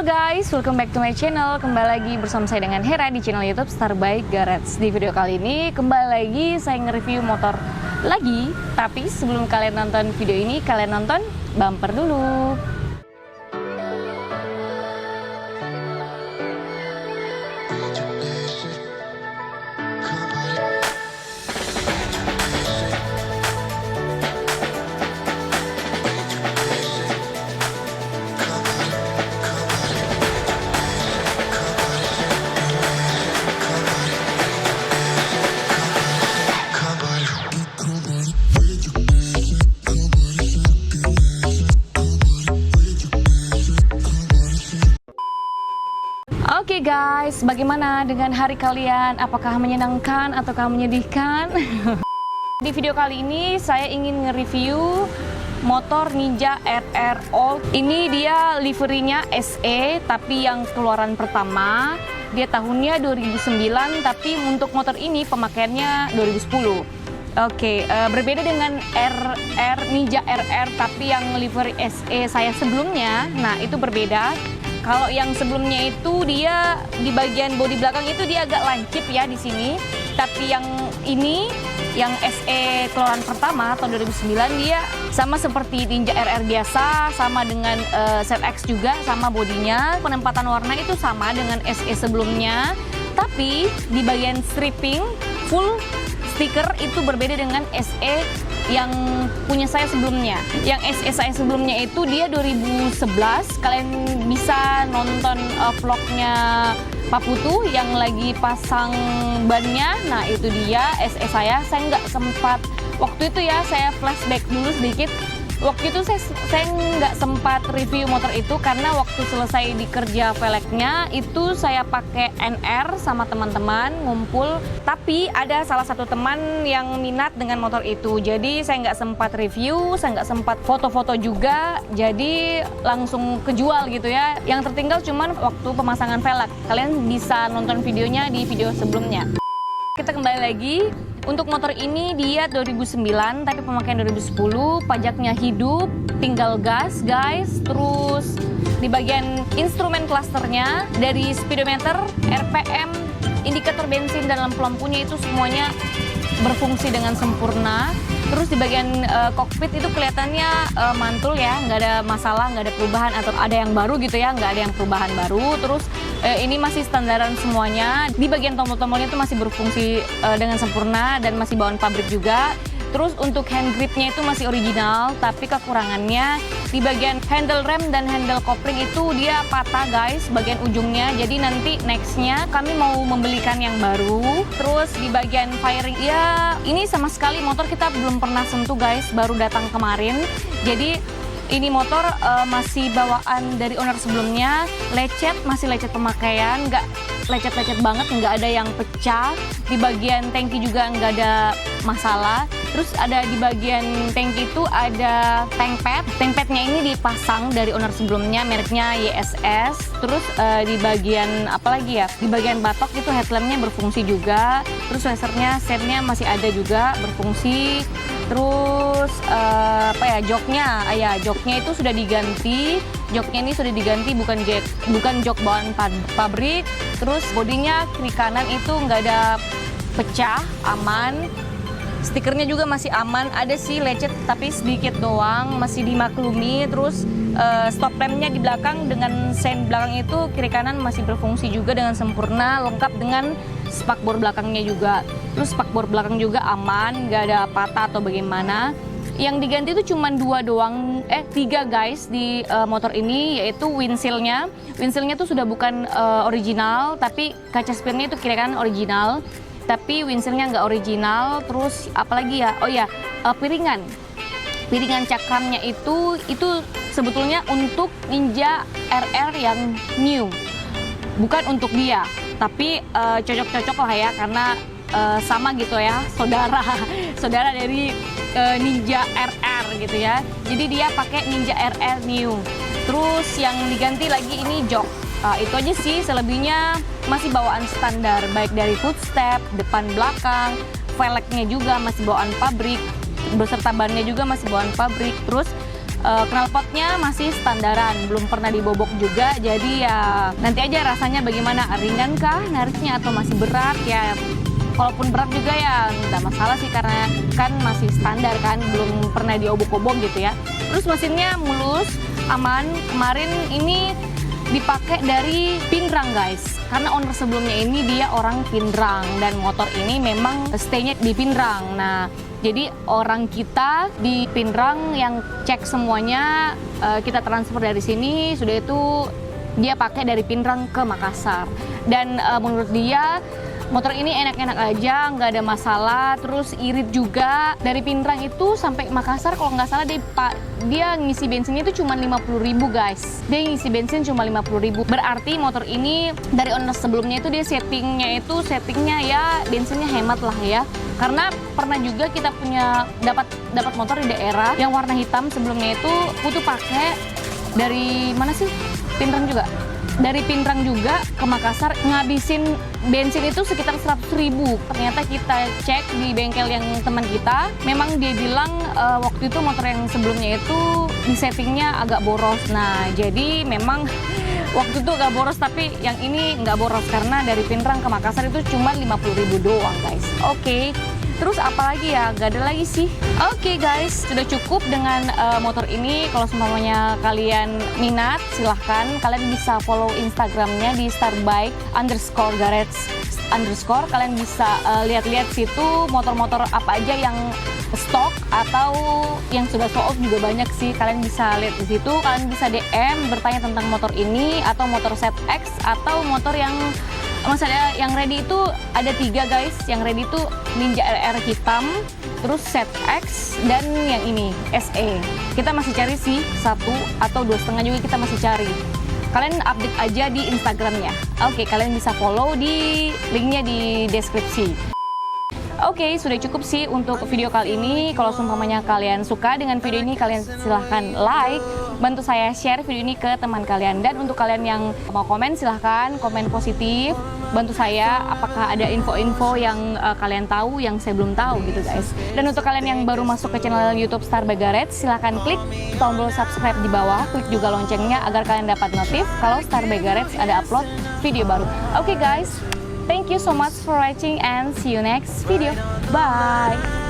guys, welcome back to my channel. Kembali lagi bersama saya dengan Hera di channel YouTube Star Bike Garage. Di video kali ini kembali lagi saya nge-review motor lagi. Tapi sebelum kalian nonton video ini, kalian nonton bumper dulu. Oke guys, bagaimana dengan hari kalian? Apakah menyenangkan ataukah menyedihkan? Di video kali ini saya ingin nge-review motor Ninja RR Old. Ini dia liverinya SE, tapi yang keluaran pertama. Dia tahunnya 2009, tapi untuk motor ini pemakaiannya 2010. Oke, berbeda dengan Ninja RR, tapi yang livery SE saya sebelumnya. Nah, itu berbeda. Kalau yang sebelumnya itu dia di bagian bodi belakang itu dia agak lancip ya di sini. Tapi yang ini, yang SE keluaran pertama tahun 2009, dia sama seperti Ninja RR biasa, sama dengan ZX juga, sama bodinya. Penempatan warna itu sama dengan SE sebelumnya. Tapi di bagian stripping full stiker itu berbeda dengan SE yang punya saya sebelumnya. Yang SE saya sebelumnya itu dia 2011. Kalian bisa nonton vlognya Pak Putu yang lagi pasang bannya. Nah, itu dia SE saya. Saya nggak sempat waktu itu ya, saya flashback dulu sedikit. Waktu itu saya nggak sempat review motor itu karena waktu selesai dikerja velgnya itu saya pakai NR sama teman-teman ngumpul. Tapi ada salah satu teman yang minat dengan motor itu, jadi saya nggak sempat review, saya nggak sempat foto-foto juga, jadi langsung kejual gitu ya. Yang tertinggal cuman waktu pemasangan velg. Kalian bisa nonton videonya di video sebelumnya. Kita kembali lagi. Untuk motor ini dia 2009 tapi pemakaian 2010, pajaknya hidup, tinggal gas guys. Terus di bagian instrumen klasternya dari speedometer, RPM, indikator bensin dan lampu-lampunya itu semuanya berfungsi dengan sempurna. Terus di bagian kokpit itu kelihatannya mantul ya, nggak ada masalah, nggak ada perubahan atau ada yang baru gitu ya, nggak ada yang perubahan baru. Terus ini masih standaran semuanya. Di bagian tombol-tombolnya itu masih berfungsi dengan sempurna dan masih bawaan pabrik juga. Terus untuk hand gripnya itu masih original, tapi kekurangannya di bagian handle rem dan handle kopling itu dia patah guys, bagian ujungnya. Jadi nanti nextnya kami mau membelikan yang baru. Terus di bagian firing, ya ini sama sekali motor kita belum pernah sentuh guys, baru datang kemarin. Jadi ini motor masih bawaan dari owner sebelumnya, lecet, masih lecet pemakaian, nggak lecet-lecet banget, nggak ada yang pecah. Di bagian tangki juga nggak ada masalah. Terus ada di bagian tangki itu ada tank pad. Tank padnya ini dipasang dari owner sebelumnya, mereknya YSS. Terus di bagian apa lagi ya? Di bagian batok itu headlampnya berfungsi juga. Terus lasernya, setnya masih ada juga berfungsi. Terus apa ya, joknya itu sudah diganti. Joknya ini sudah diganti, bukan jok bawaan pabrik. Terus bodinya kiri kanan itu nggak ada pecah, aman. Stikernya juga masih aman, ada sih lecet tapi sedikit doang, masih dimaklumi. Terus stop lampnya di belakang dengan sein belakang itu kiri kanan masih berfungsi juga dengan sempurna, lengkap dengan spakbor belakangnya juga. Terus spakbor belakang juga aman, nggak ada patah atau bagaimana. Yang diganti itu cuma tiga guys di motor ini, yaitu windshield-nya. Windshield-nya tuh sudah bukan original, tapi kaca spionnya itu kiri kanan original. Tapi windshield-nya nggak original. Terus apalagi ya, oh ya, piringan cakramnya itu sebetulnya untuk Ninja RR yang new, bukan untuk dia, tapi cocok-cocok lah ya, karena sama gitu ya, saudara dari Ninja RR gitu ya. Jadi dia pakai Ninja RR new. Terus yang diganti lagi ini jok. Itu aja sih, selebihnya masih bawaan standar, baik dari footstep, depan belakang, velgnya juga masih bawaan pabrik, beserta bannya juga masih bawaan pabrik. Terus knalpotnya masih standaran, belum pernah dibobok juga. Jadi ya nanti aja rasanya bagaimana, ringan kah nariknya atau masih berat ya. Kalaupun berat juga ya nggak masalah sih, karena kan masih standar kan, belum pernah diobok-obok gitu ya. Terus mesinnya mulus, aman. Kemarin ini dipakai dari Pinrang guys, karena owner sebelumnya ini dia orang Pinrang dan motor ini memang stay-nya di Pinrang. Nah, jadi orang kita di Pinrang yang cek semuanya, kita transfer dari sini, sudah itu dia pakai dari Pinrang ke Makassar. Dan menurut dia motor ini enak-enak aja, nggak ada masalah. Terus irit juga. Dari Pinrang itu sampai Makassar kalau nggak salah dia ngisi bensinnya itu cuma 50.000 guys. Dia ngisi bensin cuma 50.000. Berarti motor ini dari owner sebelumnya itu dia settingnya ya bensinnya hemat lah ya. Karena pernah juga kita punya dapat motor di daerah yang warna hitam sebelumnya itu butuh pakai dari mana sih? Pinrang juga. Dari Pinrang juga ke Makassar ngabisin bensin itu sekitar 100.000. Ternyata kita cek di bengkel yang teman kita, memang dia bilang waktu itu motor yang sebelumnya itu di settingnya agak boros. Nah, jadi memang waktu itu agak boros, tapi yang ini nggak boros karena dari Pinrang ke Makassar itu cuma 50.000 doang guys. Oke. Terus apalagi ya, gak ada lagi sih. Oke guys, sudah cukup dengan motor ini. Kalau semuanya kalian minat, silahkan kalian bisa follow Instagramnya di starbike_garage_. Kalian bisa lihat-lihat situ motor-motor apa aja yang stok atau yang sudah sold off juga banyak sih. Kalian bisa lihat di situ. Kalian bisa DM bertanya tentang motor ini atau motor ZX atau motor yang maksudnya yang ready itu ada 3 guys. Yang ready itu Ninja RR hitam, terus ZX, dan yang ini SE. Kita masih cari sih 1 atau 2,5 juga kita masih cari. Kalian update aja di Instagramnya. Oke, kalian bisa follow di linknya di deskripsi. Oke, sudah cukup sih untuk video kali ini. Kalau seumpamanya kalian suka dengan video ini, kalian silahkan like, bantu saya share video ini ke teman kalian. Dan untuk kalian yang mau komen, silahkan komen positif, bantu saya apakah ada info-info yang kalian tahu yang saya belum tahu gitu guys. Dan untuk kalian yang baru masuk ke channel YouTube Starbike Garage, silahkan klik tombol subscribe di bawah, klik juga loncengnya agar kalian dapat notif kalau Starbike Garage ada upload video baru. Oke guys, thank you so much for watching and see you next video. Bye!